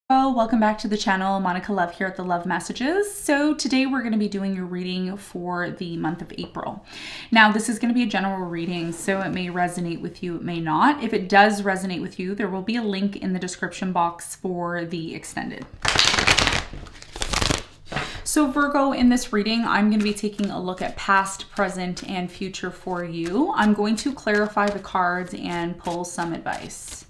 Hello, welcome back to the channel. Monica Love here at the Love Messages. So today we're going to be doing your reading for the month of April. Now this is going to be a general reading, so it may resonate with you, it may not. If it does resonate with you, there will be a link in the description box for the extended. So Virgo, in this reading, I'm going to be taking a look at past, present, and future for you. I'm going to clarify the cards and pull some advice.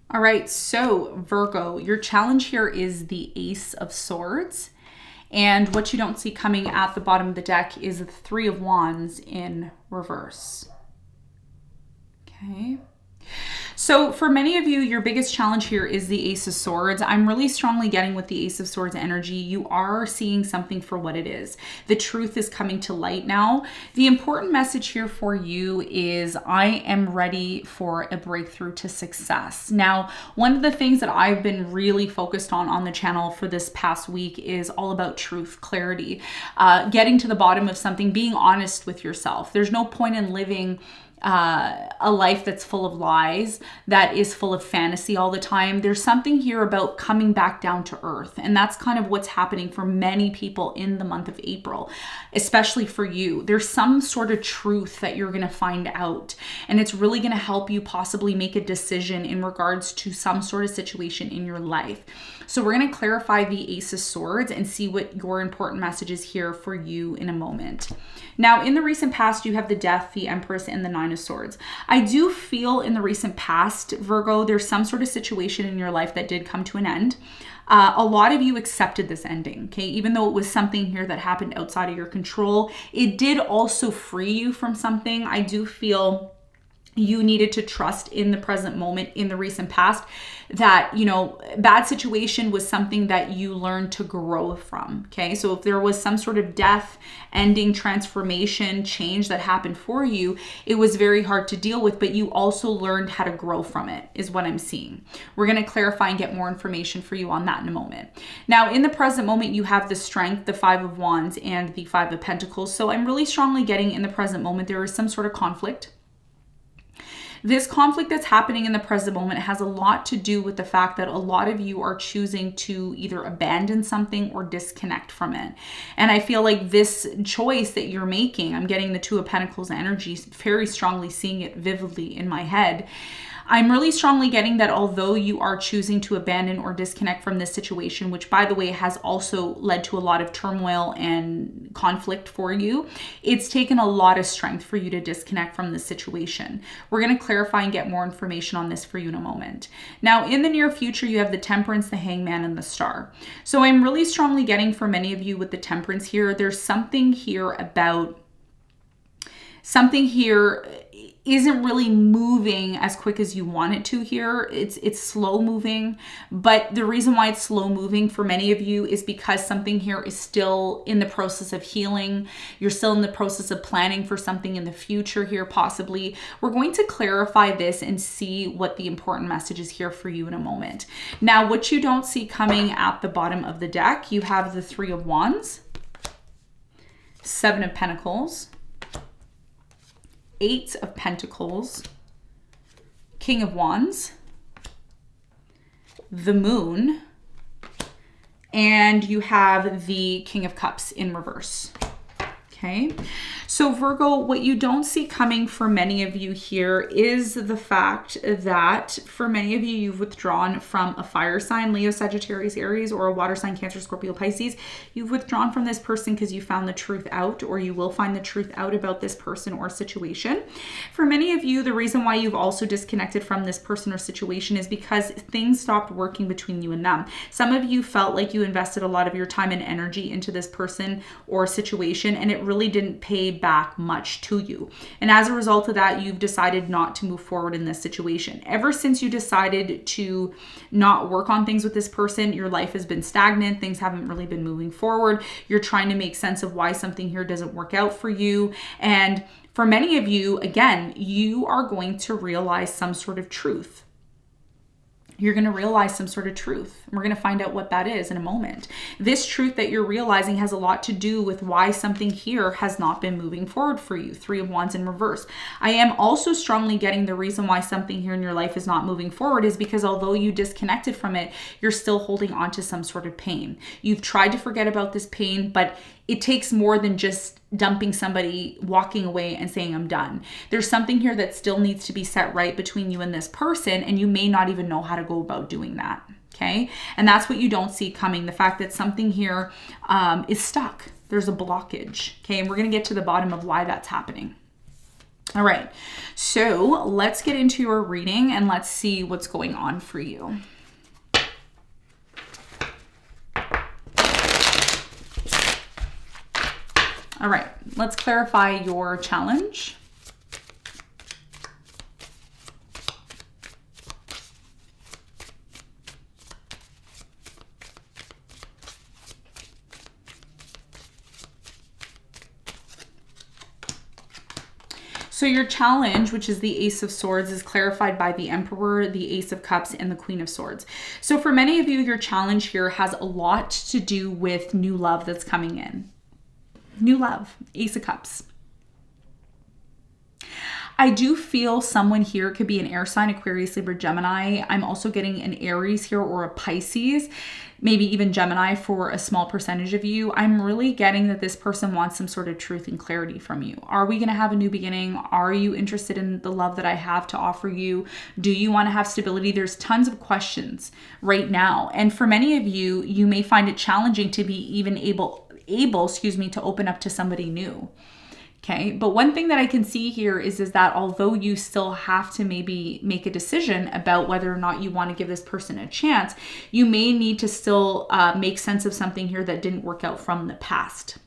All right, so Virgo, your challenge here is the Ace of Swords. And what you don't see coming at the bottom of the deck is the Three of Wands in reverse. Okay. So for many of you, your biggest challenge here is the Ace of Swords. I'm really strongly getting with the Ace of Swords energy. You are seeing something for what it is. The truth is coming to light now. The important message here for you is I am ready for a breakthrough to success. Now, one of the things that I've been really focused on the channel for this past week is all about truth, clarity, getting to the bottom of something, being honest with yourself. There's no point in living a life that's full of lies, that is full of fantasy all the time. There's something here about coming back down to earth. And that's kind of what's happening for many people in the month of April, especially for you. There's some sort of truth that you're going to find out, and it's really going to help you possibly make a decision in regards to some sort of situation in your life. So we're going to clarify the Ace of Swords and see what your important message is here for you in a moment. Now, in the recent past, you have the Death, the Empress, and the Nine of Swords. I do feel in the recent past, Virgo, there's some sort of situation in your life that did come to an end. A lot of you accepted this ending, okay? Even though it was something here that happened outside of your control, it did also free you from something. I do feel you needed to trust in the present moment in the recent past that, you know, bad situation was something that you learned to grow from, okay? So if there was some sort of death, ending, transformation, change that happened for you, it was very hard to deal with, but you also learned how to grow from it, is what I'm seeing. We're going to clarify and get more information for you on that in a moment. Now, in the present moment, you have the Strength, the Five of Wands, and the Five of Pentacles. So I'm really strongly getting in the present moment, there is some sort of conflict. This conflict that's happening in the present moment has a lot to do with the fact that a lot of you are choosing to either abandon something or disconnect from it. And I feel like this choice that you're making, I'm getting the Two of Pentacles energy, very strongly seeing it vividly in my head. I'm really strongly getting that although you are choosing to abandon or disconnect from this situation, which by the way has also led to a lot of turmoil and conflict for you, it's taken a lot of strength for you to disconnect from this situation. We're going to clarify and get more information on this for you in a moment. Now, in the near future, you have the Temperance, the Hangman, and the Star. So I'm really strongly getting for many of you with the Temperance here, there's something here about something here isn't really moving as quick as you want it to here. It's slow moving, but the reason why it's slow moving for many of you is because something here is still in the process of healing. You're still in the process of planning for something in the future here, possibly. We're going to clarify this and see what the important message is here for you in a moment. Now, what you don't see coming at the bottom of the deck, you have the Three of Wands, Seven of Pentacles, Eight of Pentacles, King of Wands, the Moon, and you have the King of Cups in reverse. Okay, so Virgo, what you don't see coming for many of you here is the fact that for many of you, you've withdrawn from a fire sign, Leo, Sagittarius, Aries, or a water sign, Cancer, Scorpio, Pisces. You've withdrawn from this person because you found the truth out, or you will find the truth out about this person or situation. For many of you, the reason why you've also disconnected from this person or situation is because things stopped working between you and them. Some of you felt like you invested a lot of your time and energy into this person or situation, and it really didn't pay paid back much to you. And as a result of that, you've decided not to move forward in this situation. Ever since you decided to not work on things with this person, your life has been stagnant. Things haven't really been moving forward. You're trying to make sense of why something here doesn't work out for you. And for many of you, again, you are going to realize some sort of truth. You're going to realize some sort of truth. We're going to find out what that is in a moment. This truth that you're realizing has a lot to do with why something here has not been moving forward for you. 3 of Wands in reverse. I am also strongly getting the reason why something here in your life is not moving forward is because although you disconnected from it, you're still holding on to some sort of pain. You've tried to forget about this pain, but it takes more than just dumping somebody, walking away and saying, I'm done. There's something here that still needs to be set right between you and this person, and you may not even know how to go about doing that. Okay. And that's what you don't see coming. The fact that something here is stuck. There's a blockage. Okay. And we're going to get to the bottom of why that's happening. All right. So let's get into your reading and let's see what's going on for you. All right, let's clarify your challenge. So your challenge, which is the Ace of Swords, is clarified by the Emperor, the Ace of Cups, and the Queen of Swords. So for many of you, your challenge here has a lot to do with new love that's coming in. New love, Ace of Cups. I do feel someone here could be an air sign, Aquarius, Libra, Gemini. I'm also getting an Aries here or a Pisces, maybe even Gemini for a small percentage of you. I'm really getting that this person wants some sort of truth and clarity from you. Are we going to have a new beginning? Are you interested in the love that I have to offer you? Do you want to have stability? There's tons of questions right now. And for many of you, you may find it challenging to be even able, to open up to somebody new. Okay. But one thing that I can see here is that although you still have to maybe make a decision about whether or not you want to give this person a chance, you may need to still make sense of something here that didn't work out from the past.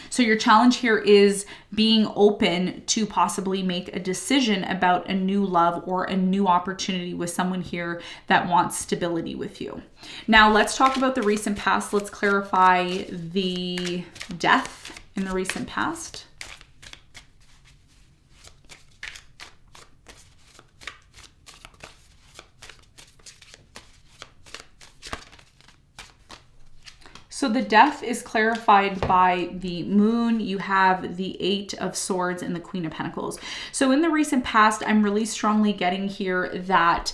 So your challenge here is being open to possibly make a decision about a new love or a new opportunity with someone here that wants stability with you. Now let's talk about the recent past. Let's clarify the death in the recent past. So the death is clarified by the moon. You have the 8 of Swords and the Queen of Pentacles. So in the recent past, I'm really strongly getting here that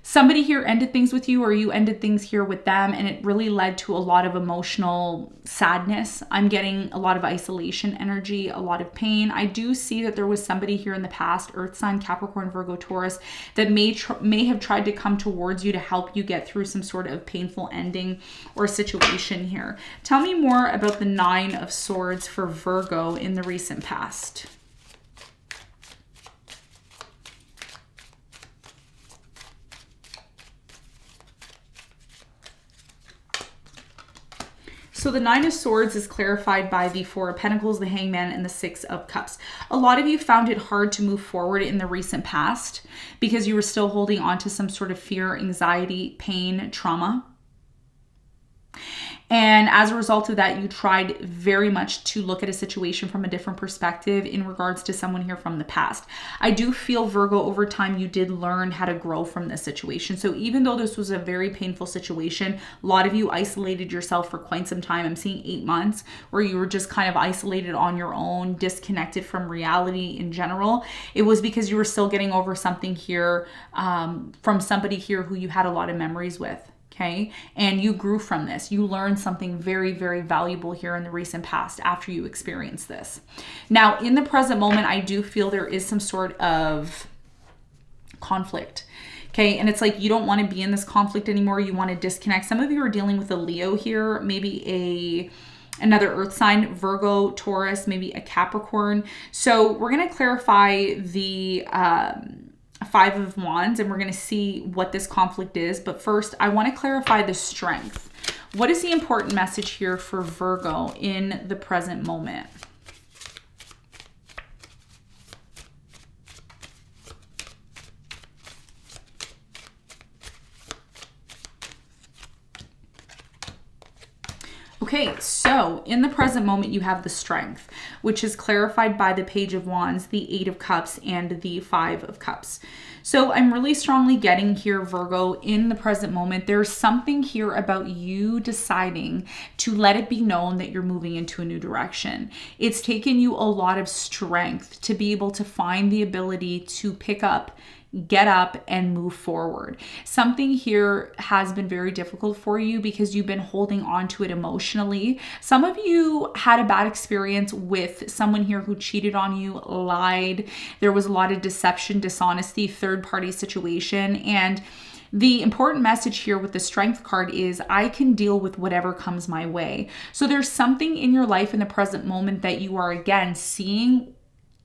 somebody here ended things with you or you ended things here with them, and it really led to a lot of emotional sadness. I'm getting a lot of isolation energy, a lot of pain. I do see that there was somebody here in the past, Earth sign, Capricorn, Virgo, Taurus, that may have tried to come towards you to help you get through some sort of painful ending or situation here. Tell me more about the 9 of Swords for Virgo in the recent past. So the 9 of Swords is clarified by the 4 of Pentacles, the Hangman, and the 6 of Cups. A lot of you found it hard to move forward in the recent past because you were still holding on to some sort of fear, anxiety, pain, trauma. And as a result of that, you tried very much to look at a situation from a different perspective in regards to someone here from the past. I do feel, Virgo, over time, you did learn how to grow from this situation. So even though this was a very painful situation, a lot of you isolated yourself for quite some time. I'm seeing 8 months where you were just kind of isolated on your own, disconnected from reality in general. It was because you were still getting over something here from somebody here who you had a lot of memories with. Okay. And you grew from this. You learned something very, very valuable here in the recent past after you experienced this. Now, in the present moment, I do feel there is some sort of conflict. Okay. And it's like, you don't want to be in this conflict anymore. You want to disconnect. Some of you are dealing with a Leo here, maybe another earth sign, Virgo, Taurus, maybe a Capricorn. So we're going to clarify the, 5 of Wands, and we're going to see what this conflict is. But first, I want to clarify the strength. What is the important message here for Virgo in the present moment? Okay, so in the present moment, you have the Strength, which is clarified by the Page of Wands, the Eight of Cups, and the Five of Cups. So I'm really strongly getting here, Virgo, in the present moment, there's something here about you deciding to let it be known that you're moving into a new direction. It's taken you a lot of strength to be able to find the ability to pick up, get up, and move forward. Something here has been very difficult for you because you've been holding on to it emotionally. Some of you had a bad experience with someone here who cheated on you, lied. There was a lot of deception, dishonesty, third-party situation. And the important message here with the Strength card is I can deal with whatever comes my way. So there's something in your life in the present moment that you are, again, seeing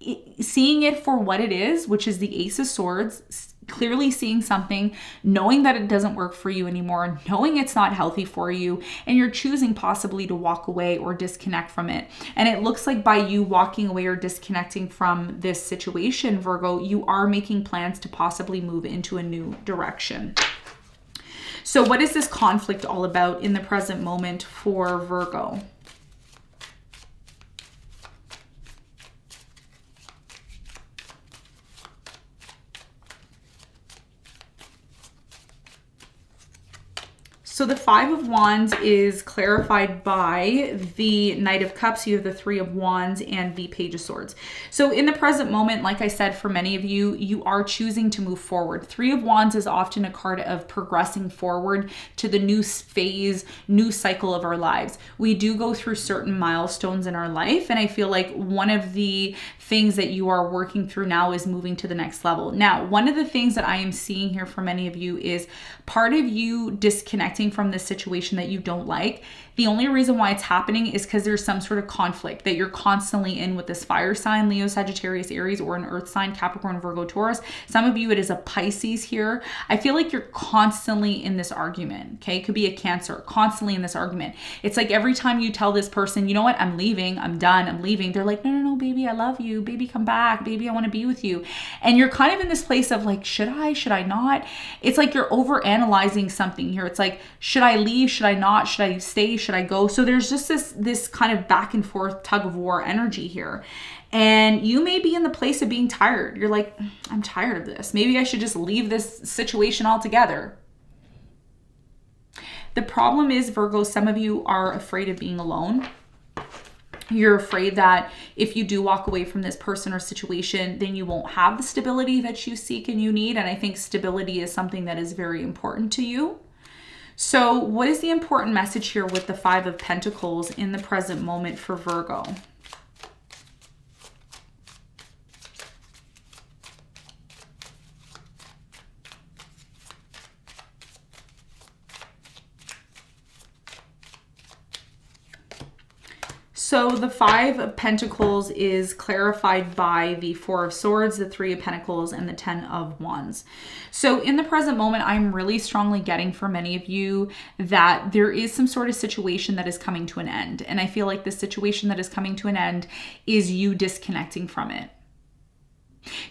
it for what it is, which is the Ace of Swords, clearly seeing something, knowing that it doesn't work for you anymore, knowing it's not healthy for you, and you're choosing possibly to walk away or disconnect from it. And it looks like by you walking away or disconnecting from this situation, Virgo, you are making plans to possibly move into a new direction. So what is this conflict all about in the present moment for Virgo? So the Five of Wands is clarified by the Knight of Cups. You have the Three of Wands and the Page of Swords. So in the present moment, like I said, for many of you, you are choosing to move forward. Three of Wands is often a card of progressing forward to the new phase, new cycle of our lives. We do go through certain milestones in our life, and I feel like one of the things that you are working through now is moving to the next level. Now, one of the things that I am seeing here for many of you is part of you disconnecting from this situation that you don't like. The only reason why it's happening is because there's some sort of conflict that you're constantly in with this fire sign, Leo, Sagittarius, Aries, or an earth sign, Capricorn, Virgo, Taurus. Some of you, it is a Pisces here. I feel like you're constantly in this argument, okay? It could be a Cancer, constantly in this argument. It's like every time you tell this person, you know what, I'm leaving, I'm done, I'm leaving. They're like, no, baby, I love you. Baby, come back. Baby, I want to be with you. And you're kind of in this place of like, should I not? It's like you're over-analyzing something here. It's like, should I leave? Should I not? Should I stay? Should I go? So there's just this kind of back and forth tug of war energy here. And you may be in the place of being tired. You're like, I'm tired of this. Maybe I should just leave this situation altogether. The problem is, Virgo, some of you are afraid of being alone. You're afraid that if you do walk away from this person or situation, then you won't have the stability that you seek and you need. And I think stability is something that is very important to you. So what is the important message here with the Five of Pentacles in the present moment for Virgo? So the Five of Pentacles is clarified by the Four of Swords, the Three of Pentacles, and the Ten of Wands. So in the present moment, I'm really strongly getting for many of you that there is some sort of situation that is coming to an end. And I feel like the situation that is coming to an end is you disconnecting from it.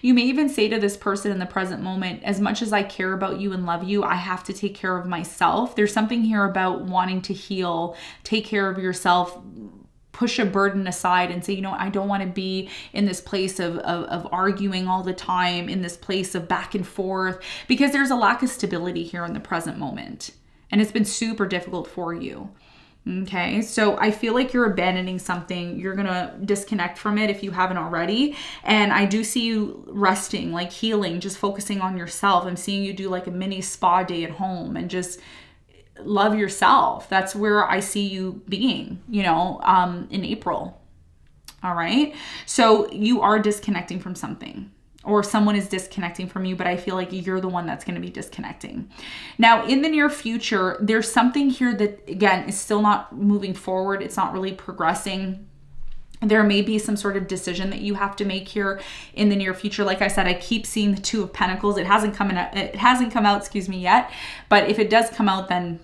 You may even say to this person in the present moment, as much as I care about you and love you, I have to take care of myself. There's something here about wanting to heal, take care of yourself, push a burden aside and say, you know, I don't want to be in this place of arguing all the time, in this place of back and forth, because there's a lack of stability here in the present moment. And it's been super difficult for you. Okay, so I feel like you're abandoning something. You're going to disconnect from it if you haven't already. And I do see you resting, like healing, just focusing on yourself. I'm seeing you do like a mini spa day at home and just love yourself. That's where I see you being, you know, in April. All right. So you are disconnecting from something, or someone is disconnecting from you, but I feel like you're the one that's going to be disconnecting. Now, in the near future, there's something here that, again, is still not moving forward. It's not really progressing. There may be some sort of decision that you have to make here in the near future. Like I said, I keep seeing the Two of Pentacles. It hasn't come out, yet. But if it does come out, then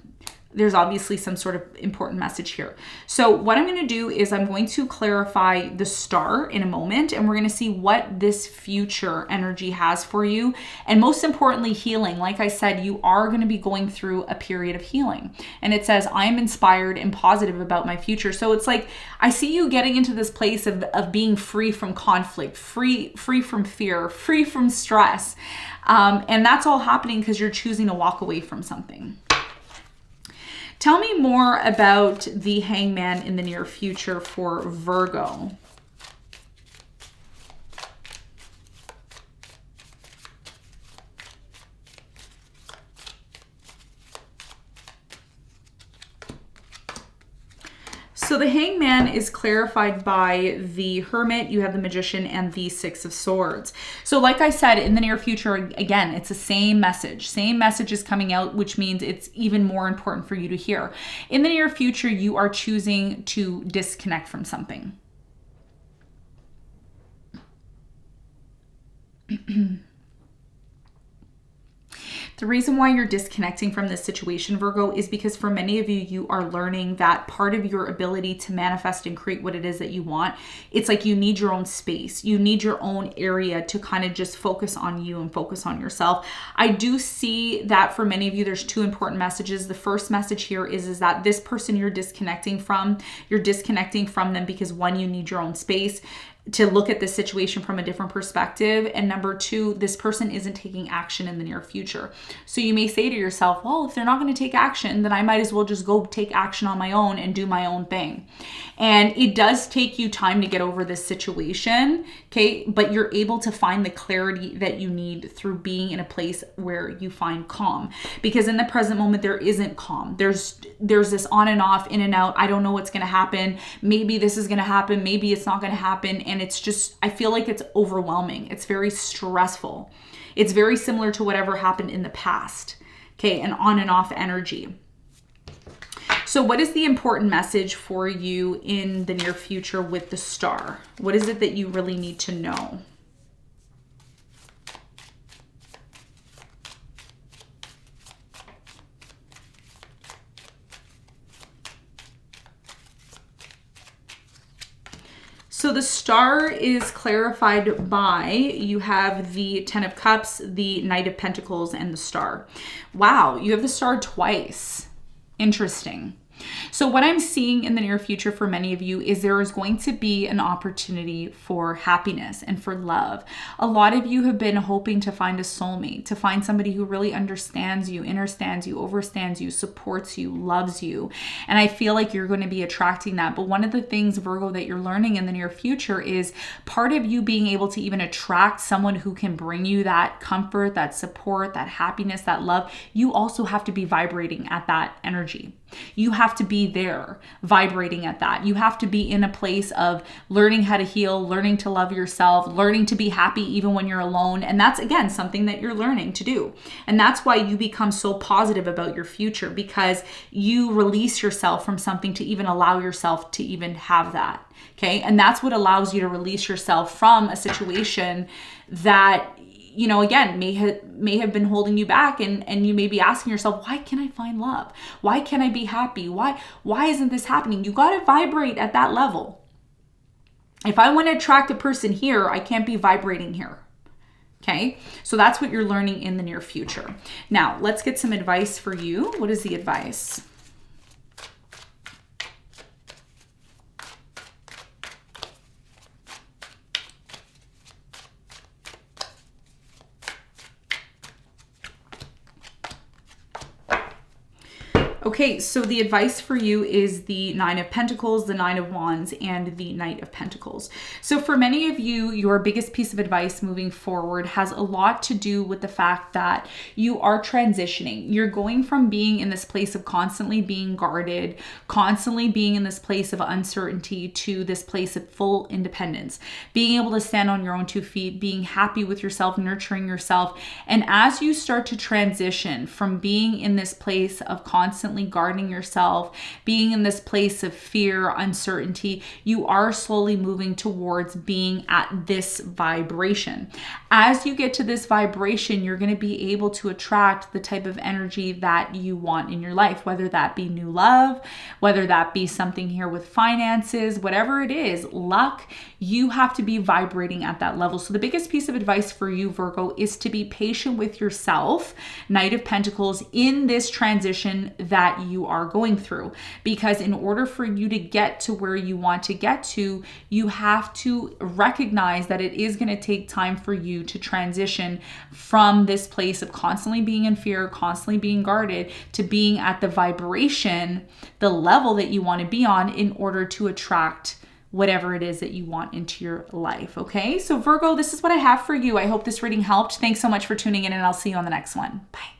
there's obviously some sort of important message here. So what I'm going to do is I'm going to clarify the star in a moment, and we're going to see what this future energy has for you. And most importantly, healing. Like I said, you are going to be going through a period of healing. And it says, I am inspired and positive about my future. So it's like, I see you getting into this place of being free from conflict, free from fear, free from stress. And that's all happening because you're choosing to walk away from something. Tell me more about the Hangman in the near future for Virgo. So the Hangman is clarified by the Hermit, you have the Magician, and the Six of Swords. So like I said, in the near future, again, it's the same message. Same message is coming out, which means it's even more important for you to hear. In the near future, you are choosing to disconnect from something. The reason why you're disconnecting from this situation, Virgo, is because for many of you, you are learning that part of your ability to manifest and create what it is that you want, it's like you need your own space. You need your own area to kind of just focus on you and focus on yourself. I do see that for many of you, there's two important messages. The first message here is that this person you're disconnecting from them because one, you need your own space to look at this situation from a different perspective. And number two, this person isn't taking action in the near future. So you may say to yourself, well, if they're not going to take action, then I might as well just go take action on my own and do my own thing. And it does take you time to get over this situation, okay? But you're able to find the clarity that you need through being in a place where you find calm. Because in the present moment, there isn't calm. There's this on and off, in and out. I don't know what's going to happen. Maybe this is going to happen. Maybe it's not going to happen. And it's just, I feel like it's overwhelming. It's very stressful. It's very similar to whatever happened in the past, okay? An on and off energy. So what is the important message for you in the near future with the star? What is it that you really need to know? So the star is clarified by, you have the Ten of Cups, the Knight of Pentacles, and the star. Wow, you have the star twice. Interesting. So what I'm seeing in the near future for many of you is there is going to be an opportunity for happiness and for love. A lot of you have been hoping to find a soulmate, to find somebody who really understands you, overstands you, supports you, loves you. And I feel like you're going to be attracting that. But one of the things, Virgo, that you're learning in the near future is part of you being able to even attract someone who can bring you that comfort, that support, that happiness, that love. You also have to be vibrating at that energy. You have to be there vibrating at that. You have to be in a place of learning how to heal, learning to love yourself, learning to be happy even when you're alone. And that's, again, something that you're learning to do. And that's why you become so positive about your future, because you release yourself from something to even allow yourself to even have that. Okay. And that's what allows you to release yourself from a situation that, you know, again, may have been holding you back, and you may be asking yourself, why can't I find love? Why can't I be happy? Why isn't this happening? You got to vibrate at that level. If I want to attract a person here, I can't be vibrating here. Okay. So that's what you're learning in the near future. Now let's get some advice for you. What is the advice? Okay, so the advice for you is the Nine of Pentacles, the Nine of Wands, and the Knight of Pentacles. So for many of you, your biggest piece of advice moving forward has a lot to do with the fact that you are transitioning. You're going from being in this place of constantly being guarded, constantly being in this place of uncertainty, to this place of full independence, being able to stand on your own 2 feet, being happy with yourself, nurturing yourself. And as you start to transition from being in this place of constantly constantly guarding yourself, being in this place of fear, uncertainty, you are slowly moving towards being at this vibration. As you get to this vibration, you're going to be able to attract the type of energy that you want in your life, whether that be new love, whether that be something here with finances, whatever it is, luck. You have to be vibrating at that level. So the biggest piece of advice for you, Virgo, is to be patient with yourself, Knight of Pentacles, in this transition that you are going through. Because in order for you to get to where you want to get to, you have to recognize that it is going to take time for you to transition from this place of constantly being in fear, constantly being guarded, to being at the vibration, the level that you want to be on in order to attract whatever it is that you want into your life. Okay, so Virgo, this is what I have for you. I hope this reading helped. Thanks so much for tuning in, and I'll see you on the next one. Bye.